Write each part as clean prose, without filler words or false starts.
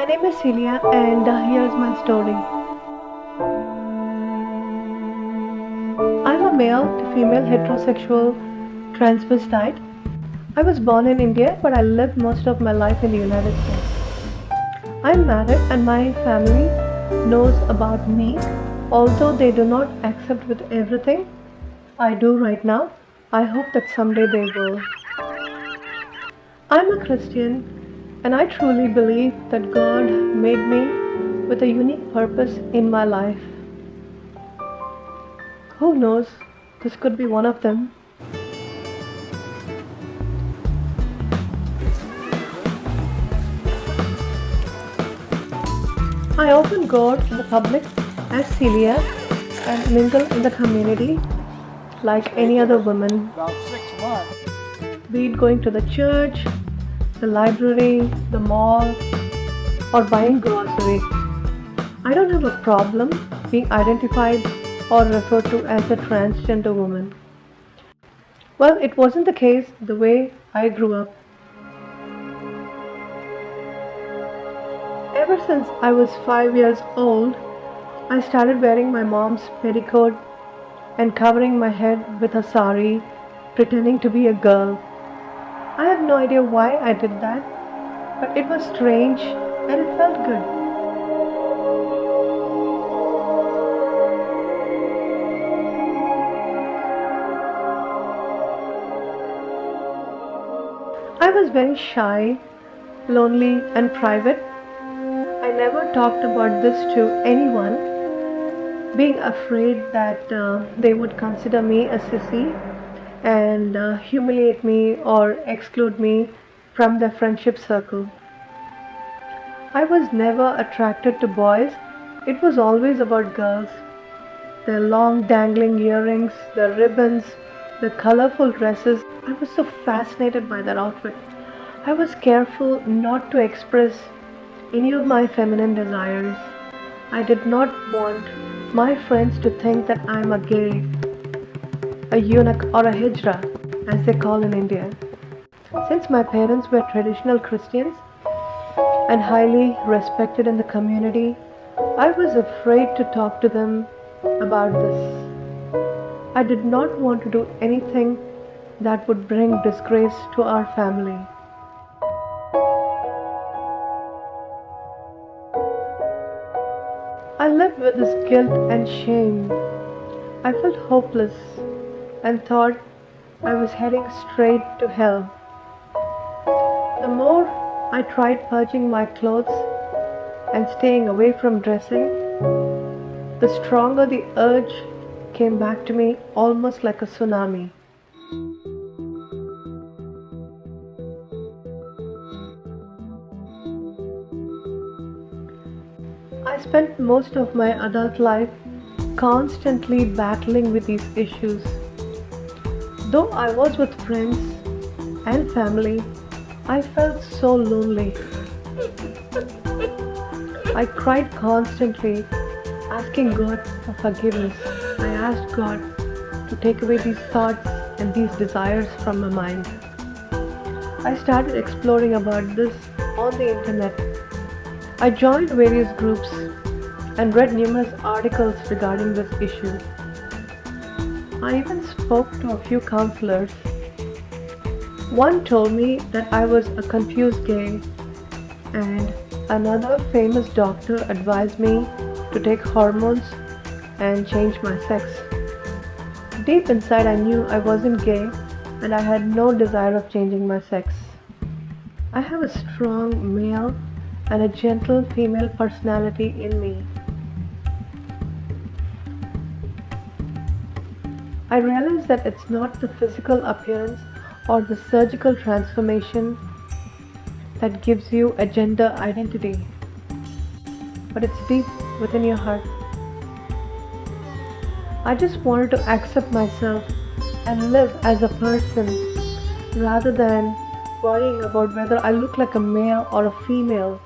name is Celia, and here's my story. I'm a male to female heterosexual transvestite. I was born in India, but I lived most of my life in the United States. I'm married, and my family knows about me, although they do not accept with everything I do right now. I hope that someday they will. I'm a Christian, and I truly believe that God made me with a unique purpose in my life. Who knows? This could be one of them. I often go out in the public as Celia and mingle in the community like any other woman, About 6 months. be it going to the church, the library, the mall, or buying groceries. I don't have a problem being identified or referred to as a transgender woman. Well, it wasn't the case the way I grew up. Ever since I was 5 years old, I started wearing my mom's petticoat and covering my head with a sari, pretending to be a girl. I have no idea why I did that, but it was strange and it felt good. I was very shy, lonely, and private. I never talked about this to anyone, being afraid that they would consider me a sissy and humiliate me or exclude me from their friendship circle. I was never attracted to boys, it was always about girls. Their long dangling earrings, their ribbons, the colorful dresses. I was so fascinated by their outfit. I was careful not to express any of my feminine desires. I did not want my friends to think that I'm a gay, a eunuch, or a hijra, as they call in India. Since my parents were traditional Christians and highly respected in the community, I was afraid to talk to them about this. I did not want to do anything that would bring disgrace to our family. I lived with this guilt and shame. I felt hopeless and thought I was heading straight to hell. The more I tried purging my clothes and staying away from dressing, the stronger the urge came back to me almost like a tsunami. I spent most of my adult life constantly battling with these issues. Though I was with friends and family, I felt so lonely. I cried constantly, asking God for forgiveness. I asked God to take away these thoughts and these desires from my mind. I started exploring about this on the internet. I joined various groups and read numerous articles regarding this issue. I even spoke to a few counselors. One told me that I was a confused gay, and another famous doctor advised me to take hormones and change my sex. Deep inside, I knew I wasn't gay and I had no desire of changing my sex. I have a strong male and a gentle female personality in me. I realize that it's not the physical appearance or the surgical transformation that gives you a gender identity, but it's deep within your heart. I just wanted to accept myself and live as a person rather than worrying about whether I look like a male or a female.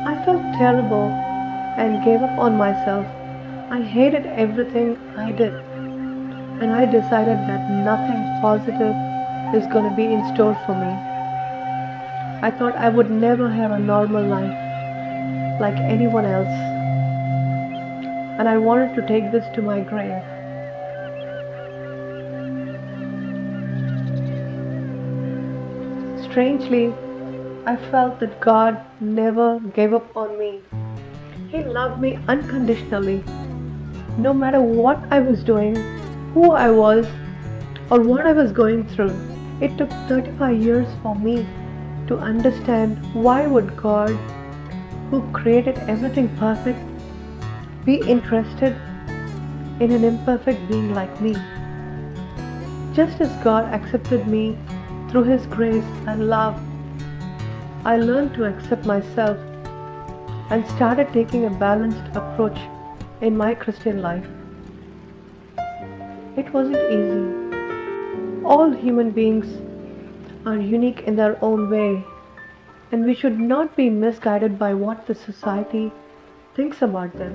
I felt terrible and gave up on myself. I hated everything I did. and I decided that nothing positive is going to be in store for me. I thought I would never have a normal life like anyone else, and I wanted to take this to my grave. Strangely, I felt that God never gave up on me. He loved me unconditionally, no matter what I was doing, who I was, or what I was going through. It took 35 years for me to understand why would God, who created everything perfect, be interested in an imperfect being like me. Just as God accepted me through His grace and love, I learned to accept myself and started taking a balanced approach in my Christian life. It wasn't easy. All human beings are unique in their own way, and we should not be misguided by what the society thinks about them.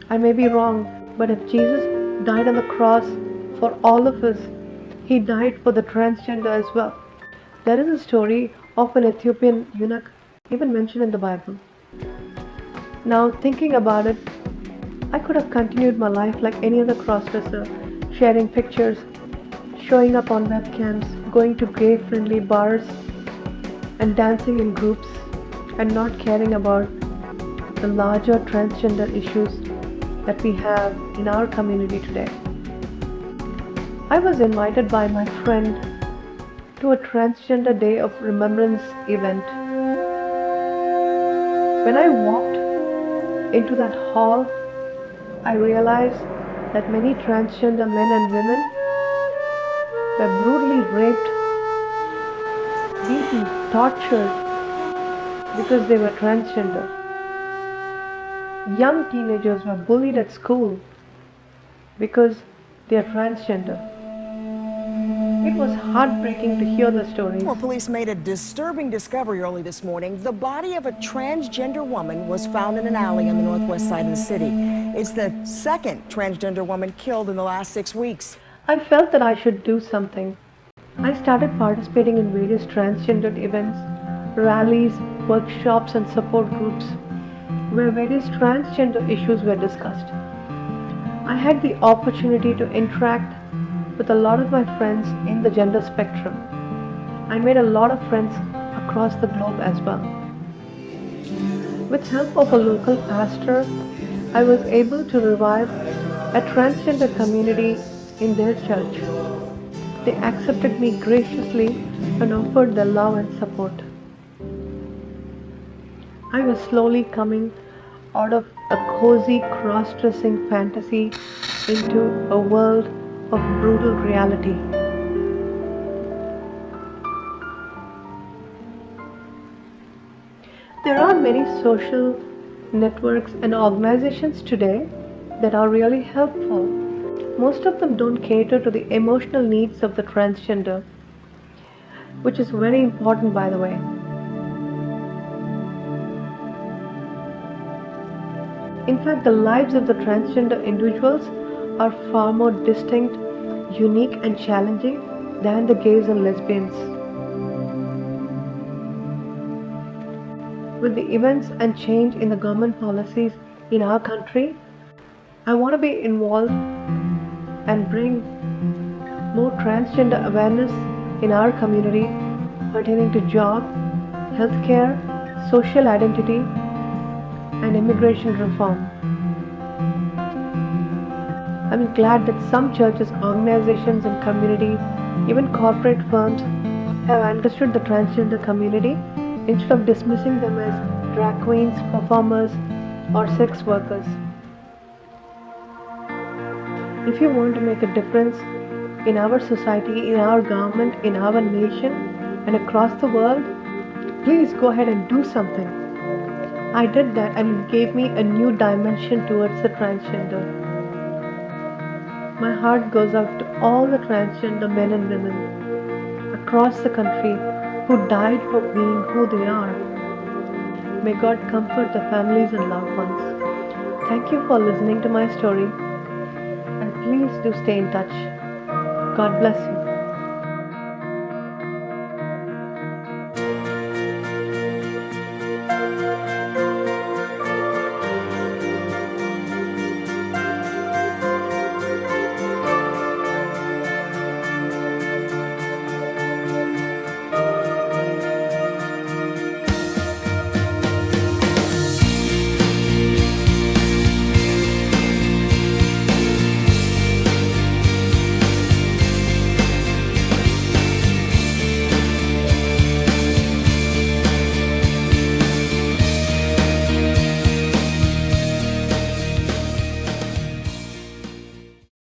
I may be wrong, but if Jesus died on the cross for all of us, He died for the transgender as well. There is a story of an Ethiopian eunuch, even mentioned in the Bible. Now, thinking about it, I could have continued my life like any other crossdresser, sharing pictures, showing up on webcams, going to gay-friendly bars, and dancing in groups, and not caring about the larger transgender issues that we have in our community today. I was invited by my friend to a Transgender Day of Remembrance event. When I walked into that hall, I realized that many transgender men and women were brutally raped, beaten, tortured because they were transgender. Young teenagers were bullied at school because they are transgender. It was heartbreaking to hear the stories. Well, police made a disturbing discovery early this morning. The body of a transgender woman was found in an alley on the northwest side of the city. It's the second transgender woman killed in the last 6 weeks. I felt that I should do something. I started participating in various transgender events, rallies, workshops, and support groups where various transgender issues were discussed. I had the opportunity to interact with a lot of my friends in the gender spectrum. I made a lot of friends across the globe as well. With help of a local pastor, I was able to revive a transgender community in their church. They accepted me graciously and offered their love and support. I was slowly coming out of a cozy cross-dressing fantasy into a world of brutal reality. There are many social networks and organizations today that are really helpful. Most of them don't cater to the emotional needs of the transgender, which is very important, by the way. In fact, the lives of the transgender individuals are far more distinct, unique, and challenging than the gays and lesbians. With the events and change in the government policies in our country, I want to be involved and bring more transgender awareness in our community pertaining to job, healthcare, social identity, and immigration reform. I'm glad that some churches, organizations, and community, even corporate firms, have understood the transgender community instead of dismissing them as drag queens, performers, or sex workers. If you want to make a difference in our society, in our government, in our nation, and across the world, please go ahead and do something. I did that, and it gave me a new dimension towards the transgender. My heart goes out to all the transgender men and women across the country who died for being who they are. May God comfort their families and loved ones. Thank you for listening to my story, and please please do stay in touch. God bless you.